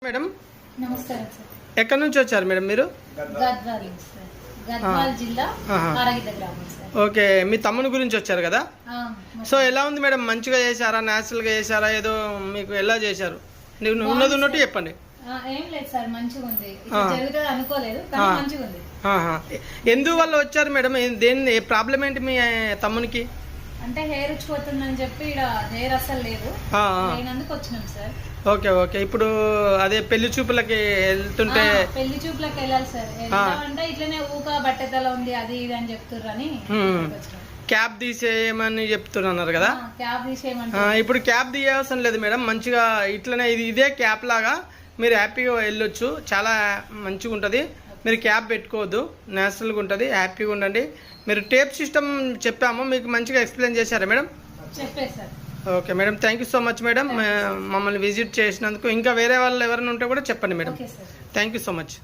Madam నమస్కారం sir. ఎక్కడి నుంచి వచ్చారు మేడం మీరు? గద్వాల్ సార్. గద్వాల్ జిల్లా ఆరగిద్ద గ్రామం సార్. ఓకే, మీ తమ్ముని గురించి వచ్చారు కదా? సో ఎలా ఉంది మేడం? మంచిగా చేశారా, న్యాచురల్గా చేశారా, ఏదో మీకు ఎలా చేశారు? నువ్వు ఉన్నది ఉన్నట్టు చెప్పండి. ఏం లేదు సార్, మంచిగా ఉంది. జరుగుతుంది అనుకోలేదు, కానీ మంచిగా ఉంది. ఎందువల్ల వచ్చారు మేడం? దేని ప్రాబ్లం ఏంటి మీ తమ్మునికి? అంటే హెయిర్ ఉచ్చిపోతుందని చెప్పి ఇక్కడ హెయిర్ అసలు లేదు, లేనందుకు వచ్చినాం సార్. ఓకే ఓకే, ఇప్పుడు అదే పెళ్లి చూపులకి వెళ్తుంటే పెళ్లి చూపులకి వెళ్ళాలి సార్. అంటే ఇట్లనే ఊక బట్టతల ఉంది అది ఇది అని చెప్తుర్రని క్యాబ్ తీసేయమని చెప్తున్నారు కదా? క్యాబ్ తీసేయమంటే ఇప్పుడు క్యాబ్ తీయవలసిన లేదు మేడం, మంచిగా ఇట్లనే ఇదే క్యాబ్ లాగా మీరు హ్యాపీగా వెళ్ళొచ్చు, చాలా మంచిగా ఉంటుంది. మీరు క్యాబ్ పెట్టుకోవద్దు, న్యాచురల్గా ఉంటుంది, హ్యాపీగా ఉండండి. మీరు టేప్ సిస్టమ్ చెప్పాము, మీకు మంచిగా ఎక్స్ప్లెయిన్ చేశారా మేడం? చెప్పే sir. Okay madam, thank you so much madam, మమ్మల్ని విజిట్ చేసినందుకు. ఇంకా వేరే వాళ్ళు ఎవరైనా ఉంటే కూడా చెప్పండి madam. Thank you so much.